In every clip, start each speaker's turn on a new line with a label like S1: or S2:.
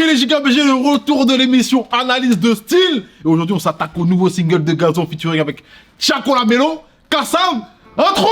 S1: les giga BG, le retour de l'émission Analyse de style. Et aujourd'hui, on s'attaque au nouveau single de Gazo featuring avec Chaco Lamelo, Kassam, intro.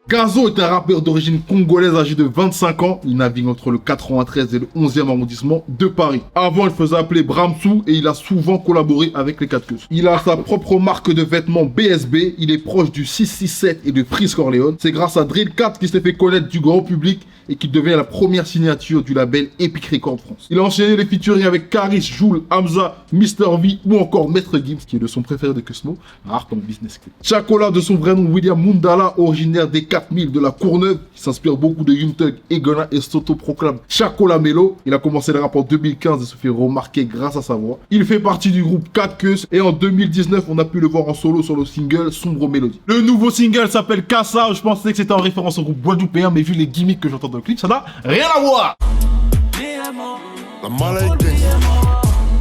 S1: Gazo est un rappeur d'origine congolaise âgé de 25 ans. Il navigue entre le 93 et le 11e arrondissement de Paris. Avant, il faisait appeler Bramsou et il a souvent collaboré avec les 4 Queues. Il a sa propre marque de vêtements BSB. Il est proche du 667 et de Freeze Corleone. C'est grâce à Drill 4 qu'il s'est fait connaître du grand public et qu'il devient la première signature du label Epic Records France. Il a enchaîné les featuring avec Karis, Joule, Hamza, Mr V ou encore Maître Gims, qui est le son préféré de Cosmo, rare comme business clip. Chacola, de son vrai nom William Mundala, originaire des 4000 de la Courneuve, qui s'inspire beaucoup de Young Thug, Egona et s'auto-proclame Chaco Lamelo. Il a commencé le rap en 2015 et se fait remarquer grâce à sa voix. Il fait partie du groupe 4 Queues et en 2019, on a pu le voir en solo sur le single Sombre Mélodie. Le nouveau single s'appelle Kassa. Je pensais que c'était en référence au groupe Guadeloupéen, mais vu les gimmicks que j'entends dans le clip, ça n'a rien à voir.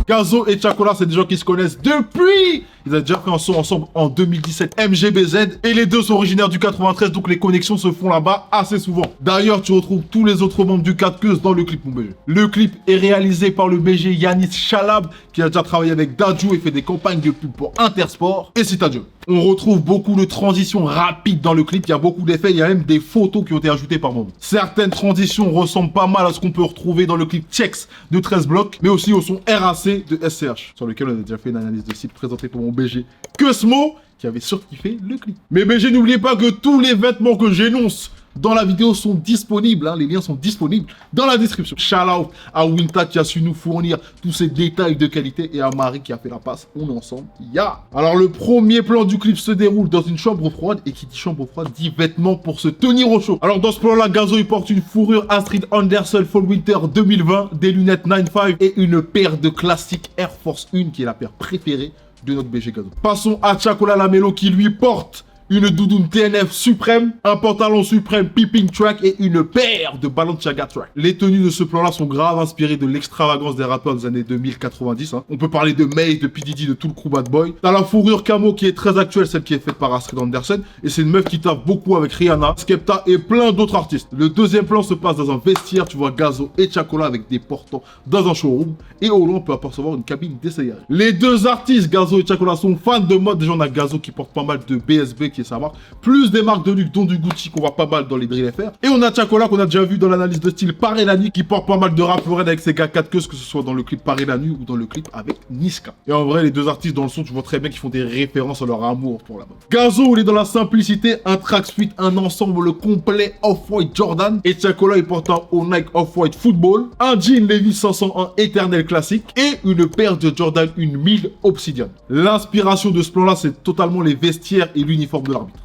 S1: Gazo et Chacola, c'est des gens qui se connaissent depuis. Ils ont déjà fait un son ensemble en 2017, MGBZ. Et les deux sont originaires du 93, donc les connexions se font là-bas assez souvent. D'ailleurs, tu retrouves tous les autres membres du 4 Queues dans le clip, mon BG. Le clip est réalisé par le BG Yanis Chalab, qui a déjà travaillé avec Dadju et fait des campagnes de pub pour Intersport et Citadium. On retrouve beaucoup de transitions rapides dans le clip, il y a beaucoup d'effets, il y a même des photos qui ont été ajoutées par moment. Certaines transitions ressemblent pas mal à ce qu'on peut retrouver dans le clip Checks de 13 blocs, mais aussi au son RAC de SCH, sur lequel on a déjà fait une analyse de site présentée par mon BG Cosmo, qui avait surkiffé le clip. Mais BG, n'oubliez pas que tous les vêtements que j'énonce dans la vidéo sont disponibles, hein, les liens sont disponibles dans la description. Shout out à Winta qui a su nous fournir tous ces détails de qualité et à Marie qui a fait la passe. On est ensemble, ya. Alors le premier plan du clip se déroule dans une chambre froide et qui dit chambre froide dit vêtements pour se tenir au chaud. Alors dans ce plan-là, Gazo il porte une fourrure Astrid Anderson Fall Winter 2020, des lunettes 9.5 et une paire de classiques Air Force 1 qui est la paire préférée de notre BG Gazo. Passons à Chacola Lamelo qui lui porte une doudoune TNF suprême, un pantalon suprême Peeping Track et une paire de Balenciaga Track. Les tenues de ce plan-là sont grave inspirées de l'extravagance des rappeurs des années 2090. Hein. On peut parler de Maze, de P. Diddy, de tout le crew Bad Boy. T'as la fourrure camo qui est très actuelle, celle qui est faite par Astrid Anderson. Et c'est une meuf qui tape beaucoup avec Rihanna, Skepta et plein d'autres artistes. Le deuxième plan se passe dans un vestiaire. Tu vois Gazo et Chacola avec des portants dans un showroom. Et au loin, on peut apercevoir une cabine d'essayage. Les deux artistes, Gazo et Chacola, sont fans de mode. Déjà, on a Gazo qui porte pas mal de BSB, qui est sa marque, plus des marques de luxe dont du Gucci qu'on voit pas mal dans les Drill FR. Et on a Chacola qu'on a déjà vu dans l'analyse de style Paris la nuit qui porte pas mal de rap foraine avec ses gars 4 Queues, que ce soit dans le clip Paris la nuit ou dans le clip avec Niska. Et en vrai, les deux artistes dans le son, tu vois très bien qu'ils font des références à leur amour pour la mode. Gazo, il est dans la simplicité, un tracksuit, un ensemble complet Off-White Jordan. Et Chacola, il porte un haut Nike Off-White Football, un jean Levi's 501 éternel classique et une paire de Jordan 1000 Obsidian. L'inspiration de ce plan-là, c'est totalement les vestiaires et l'uniforme de l'arbitre.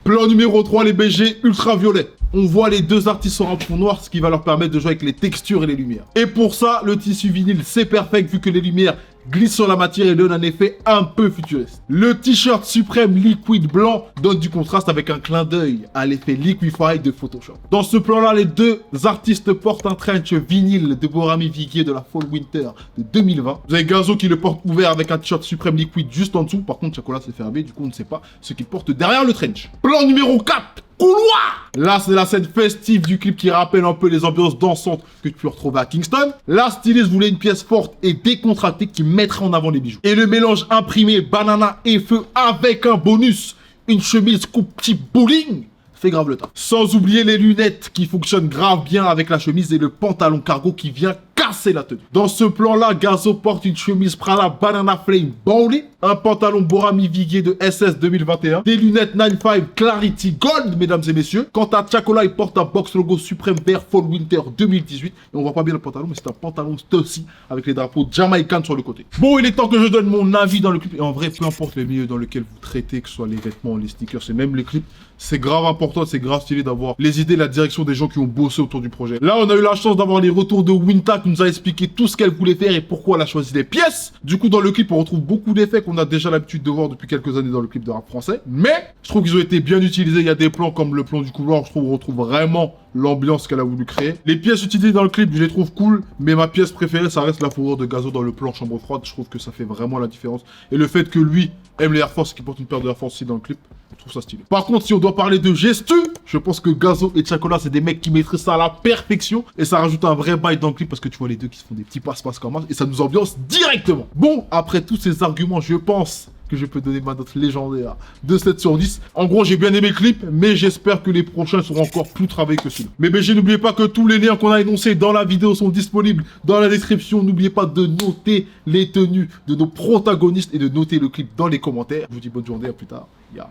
S1: Plan numéro 3, les BG ultraviolets. On voit les deux artistes en fond noir, ce qui va leur permettre de jouer avec les textures et les lumières. Et pour ça, le tissu vinyle, c'est parfait vu que les lumières glissent sur la matière et donnent un effet un peu futuriste. Le t-shirt suprême liquide blanc donne du contraste avec un clin d'œil à l'effet Liquify de Photoshop. Dans ce plan-là, les deux artistes portent un trench vinyle de Borami Viguier de la Fall Winter de 2020. Vous avez Gazo qui le porte ouvert avec un t-shirt suprême liquide juste en dessous. Par contre, Chacola s'est fermé, du coup on ne sait pas ce qu'il porte derrière le trench. Plan numéro 4. Couloir. Là, c'est la scène festive du clip qui rappelle un peu les ambiances dansantes que tu peux retrouver à Kingston. La styliste voulait une pièce forte et décontractée qui mettrait en avant les bijoux. Et le mélange imprimé banana et feu avec un bonus, une chemise coupe type bowling, fait grave le temps. Sans oublier les lunettes qui fonctionnent grave bien avec la chemise et le pantalon cargo qui vient casser la tenue. Dans ce plan-là, Gazo porte une chemise Prada Banana Flame Bowling, un pantalon Borami Viguier de SS 2021, des lunettes 95 Clarity Gold, mesdames et messieurs. Quant à Chacola, il porte un box logo Supreme Bear Fall Winter 2018. Et on voit pas bien le pantalon, mais c'est un pantalon Stussy avec les drapeaux Jamaican sur le côté. Bon, il est temps que je donne mon avis dans le clip. Et en vrai, peu importe le milieu dans lequel vous traitez, que ce soit les vêtements, les sneakers, c'est même les clips, c'est grave important, c'est grave stylé d'avoir les idées, la direction des gens qui ont bossé autour du projet. Là, on a eu la chance d'avoir les retours de Winta qui nous a expliqué tout ce qu'elle voulait faire et pourquoi elle a choisi les pièces. Du coup, dans le clip, on retrouve beaucoup d'effets qu'on qu'on a déjà l'habitude de voir depuis quelques années dans le clip de rap français. Mais je trouve qu'ils ont été bien utilisés. Il y a des plans comme le plan du couloir, je trouve on retrouve vraiment l'ambiance qu'elle a voulu créer. Les pièces utilisées dans le clip, je les trouve cool, mais ma pièce préférée, ça reste la fourrure de Gazo dans le plan chambre froide. Je trouve que ça fait vraiment la différence. Et le fait que lui aime les Air Force et qu'il porte une paire de Air Force aussi dans le clip, je trouve ça stylé. Par contre, si on doit parler de gestu, je pense que Gazo et Tiakola, c'est des mecs qui maîtrisent ça à la perfection. Et ça rajoute un vrai bail dans le clip parce que tu vois les deux qui se font des petits passe-passe comme ça. Et ça nous ambiance directement. Bon, après tous ces arguments, je pense que je peux donner ma note légendaire de 7 sur 10. En gros, j'ai bien aimé le clip, mais j'espère que les prochains seront encore plus travaillés que celui-là. Mais BG, n'oubliez pas que tous les liens qu'on a énoncés dans la vidéo sont disponibles dans la description. N'oubliez pas de noter les tenues de nos protagonistes et de noter le clip dans les commentaires. Je vous dis bonne journée, à plus tard. Ya.